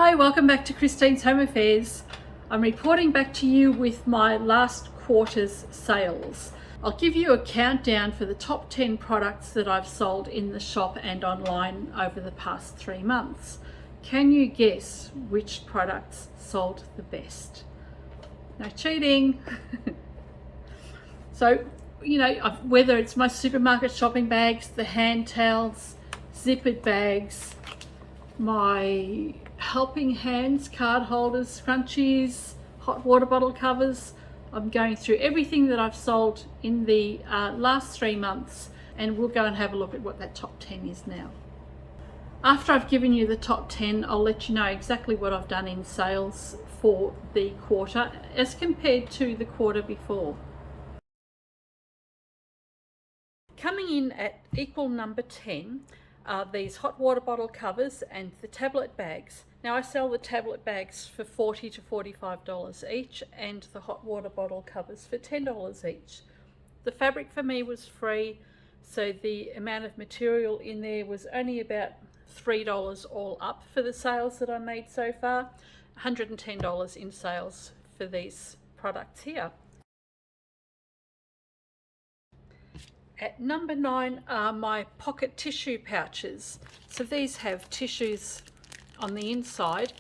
Hi, welcome back to Christine's Home Affairs. I'm reporting back to you with my last quarter's sales. I'll give you a countdown for the top 10 products that I've sold in the shop and online over the past 3 months. Can you guess which products sold the best? No cheating. So, whether it's my supermarket shopping bags, the hand towels, zippered bags, my helping hands, card holders, scrunchies, hot water bottle covers. I'm going through everything that I've sold in the last 3 months, and we'll go and have a look at what that top 10 is now. After I've given you the top 10, I'll let you know exactly what I've done in sales for the quarter as compared to the quarter before. Coming in at equal number 10 are these hot water bottle covers and the tablet bags. Now I sell the tablet bags for $40 to $45 each and the hot water bottle covers for $10 each. The fabric for me was free, so the amount of material in there was only about $3 all up for the sales that I made so far. $110 in sales for these products here. At number 9 are my pocket tissue pouches. So these have tissues on the inside,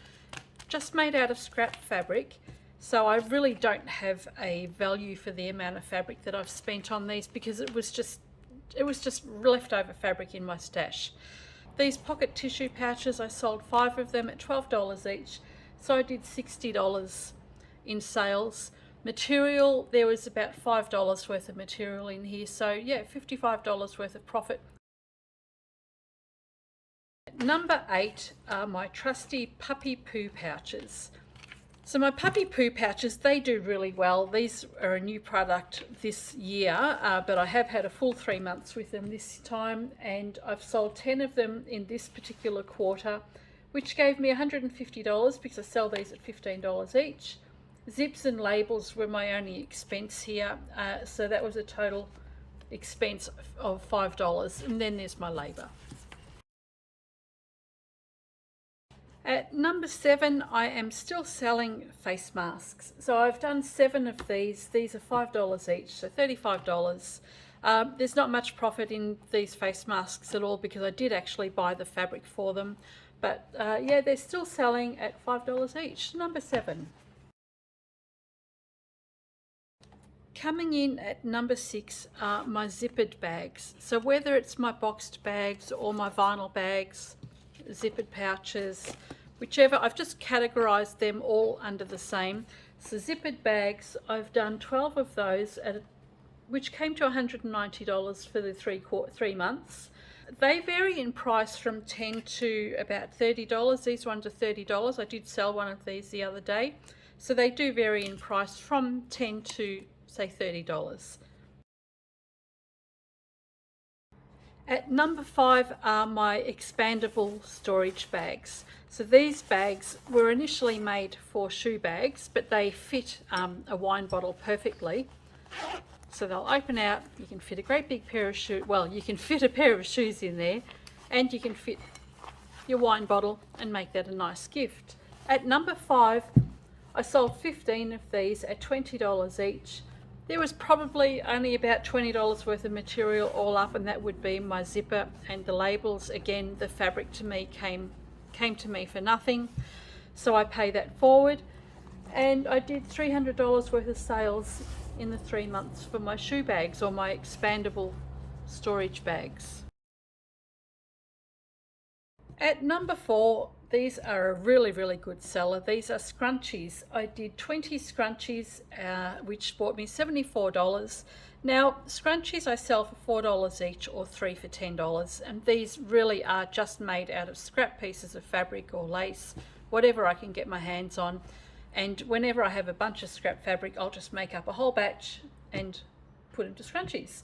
just made out of scrap fabric. So I really don't have a value for the amount of fabric that I've spent on these, because it was just leftover fabric in my stash. These pocket tissue pouches, I sold 5 of them at $12 each. So I did $60 in sales. Material, there was about $5 worth of material in here, so yeah, $55 worth of profit. Number 8 are my trusty puppy poo pouches. So my puppy poo pouches, they do really well. These are a new product this year, but I have had a full 3 months with them this time, and I've sold 10 of them in this particular quarter, which gave me $150 because I sell these at $15 each. Zips and labels were my only expense here, so that was a total expense of $5, and then there's my labour. At number 7, I am still selling face masks. So I've done 7 of these. These are $5 each, so $35. There's not much profit in these face masks at all because I did actually buy the fabric for them. But yeah, they're still selling at $5 each. Number 7. Coming in at number 6 are my zippered bags. So whether it's my boxed bags or my vinyl bags, zippered pouches, whichever, I've just categorized them all under the same. So zippered bags, I've done 12 of those, which came to $190 for the 3 months. They vary in price from $10 to about $30. These ones are $30. I did sell one of these the other day. So they do vary in price from $10 to say $30. At number 5 are my expandable storage bags. So these bags were initially made for shoe bags, but they fit a wine bottle perfectly. So they'll open out, you can fit a great big pair of shoes, well, you can fit a pair of shoes in there, and you can fit your wine bottle and make that a nice gift. At number 5, I sold 15 of these at $20 each. There was probably only about $20 worth of material all up, and that would be my zipper and the labels. Again, the fabric to me came to me for nothing, so I pay that forward. And I did $300 worth of sales in the 3 months for my shoe bags, or my expandable storage bags. At number 4, these are a really, really good seller. These are scrunchies. I did 20 scrunchies, which bought me $74. Now, scrunchies I sell for $4 each, or 3 for $10. And these really are just made out of scrap pieces of fabric or lace, whatever I can get my hands on. And whenever I have a bunch of scrap fabric, I'll just make up a whole batch and put into scrunchies.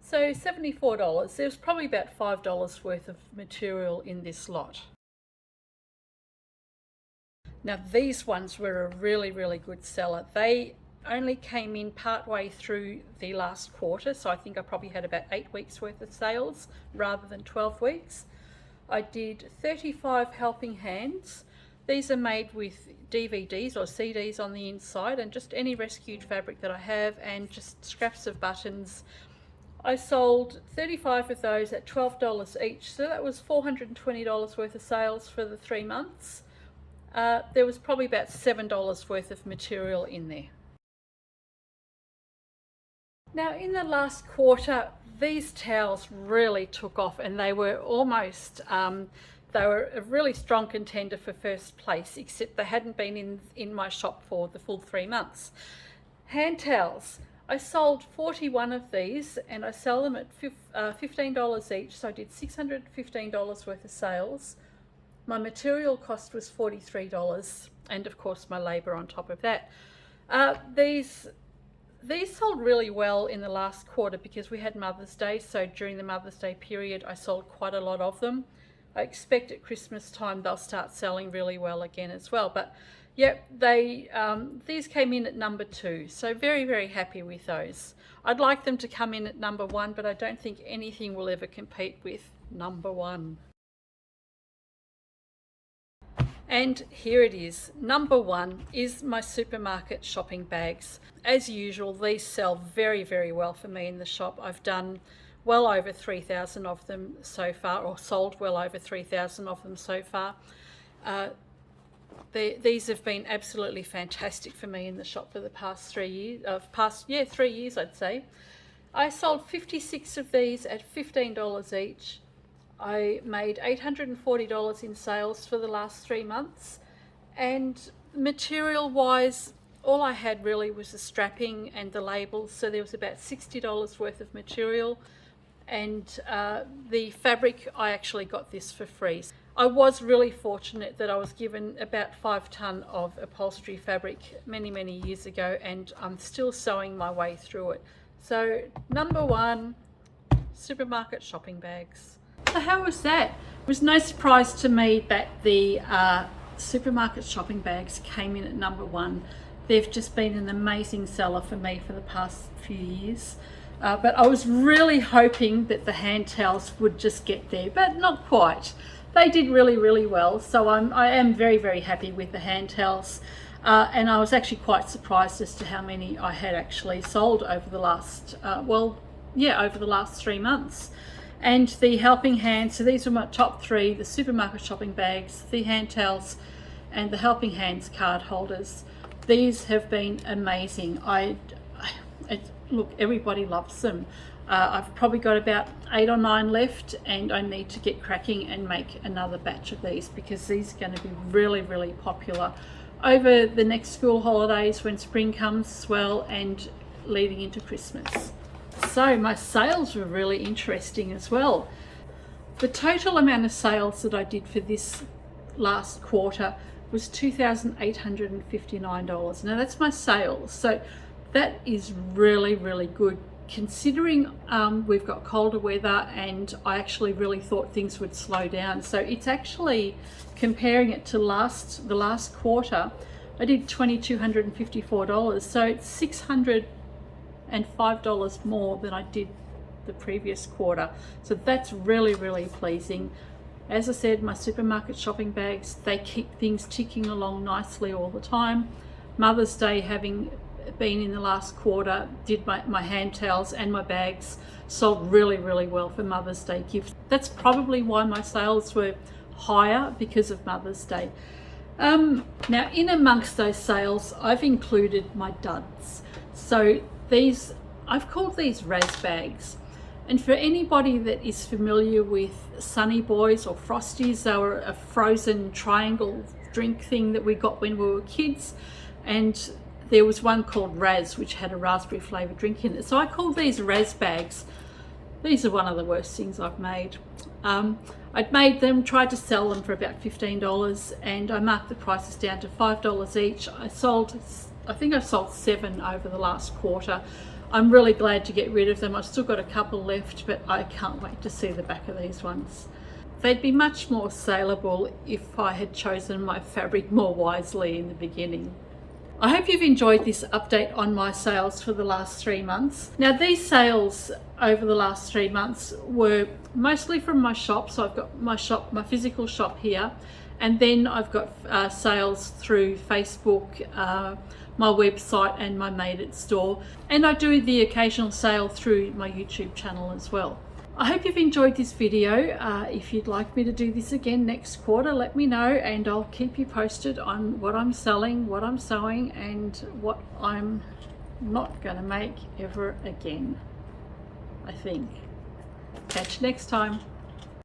So $74. There's probably about $5 worth of material in this lot. Now these ones were a really, really good seller. They only came in part way through the last quarter, so I think I probably had about 8 weeks worth of sales rather than 12 weeks. I did 35 helping hands. These are made with DVDs or CDs on the inside, and just any rescued fabric that I have, and just scraps of buttons. I sold 35 of those at $12 each, so that was $420 worth of sales for the 3 months. There was probably about $7 worth of material in there. Now in the last quarter, these towels really took off, and they were almost they were a really strong contender for first place, except they hadn't been in my shop for the full 3 months. Hand towels. I sold 41 of these, and I sell them at $15 each, so I did $615 worth of sales. My material cost was $43, and of course my labour on top of that. These sold really well in the last quarter because we had Mother's Day, so during the Mother's Day period I sold quite a lot of them. I expect at Christmas time they'll start selling really well again as well. But yep, these came in at number 2, so very, very happy with those. I'd like them to come in at number 1, but I don't think anything will ever compete with number 1. And here it is. Number 1 is my supermarket shopping bags. As usual, these sell very, very well for me in the shop. I've done well over 3,000 of them so far, or sold well over 3,000 of them so far. These have been absolutely fantastic for me in the shop for the past 3 years. 3 years I'd say. I sold 56 of these at $15 each. I made $840 in sales for the last 3 months, and material wise, all I had really was the strapping and the labels, so there was about $60 worth of material, and the fabric, I actually got this for free. I was really fortunate that I was given about 5 ton of upholstery fabric many, many years ago, and I'm still sewing my way through it. So number 1, supermarket shopping bags. So how was that? It was no surprise to me that the supermarket shopping bags came in at number 1. They've just been an amazing seller for me for the past few years. But I was really hoping that the hand towels would just get there, but not quite. They did really, really well. So I am very, very happy with the hand towels. And I was actually quite surprised as to how many I had actually sold over the last, over the last 3 months. And the helping hands, so these were my top 3, the supermarket shopping bags, the hand towels, and the helping hands card holders. These have been amazing. Look, everybody loves them. I've probably got about 8 or 9 left, and I need to get cracking and make another batch of these, because these are going to be really, really popular over the next school holidays when spring comes as well, and leading into Christmas. So my sales were really interesting as well. The total amount of sales that I did for this last quarter was $2,859. Now that's my sales, so that is really, really good considering we've got colder weather, and I actually really thought things would slow down. So it's actually, comparing it to the last quarter, I did $2,254, so it's $605 more than I did the previous quarter. So that's really, really pleasing. As I said, my supermarket shopping bags, they keep things ticking along nicely all the time. Mother's Day having been in the last quarter, did my hand towels and my bags sold really, really well for Mother's Day gifts. That's probably why my sales were higher, because of Mother's Day. Now in amongst those sales, I've included my duds. So these, I've called these Raz bags. And for anybody that is familiar with Sunny Boys or Frosties, they were a frozen triangle drink thing that we got when we were kids. And there was one called Raz, which had a raspberry flavoured drink in it. So I called these Raz bags. These are one of the worst things I've made. I'd made them, tried to sell them for about $15, and I marked the prices down to $5 each. I think I've sold 7 over the last quarter. I'm really glad to get rid of them. I've still got a couple left, but I can't wait to see the back of these ones. They'd be much more saleable if I had chosen my fabric more wisely in the beginning. I hope you've enjoyed this update on my sales for the last 3 months. Now these sales over the last 3 months were mostly from my shop. So I've got my shop, my physical shop here, And then I've got sales through Facebook, my website and my Made It store. And I do the occasional sale through my YouTube channel as well. I hope you've enjoyed this video. If you'd like me to do this again next quarter, let me know and I'll keep you posted on what I'm selling, what I'm sewing, and what I'm not going to make ever again, I think. Catch you next time.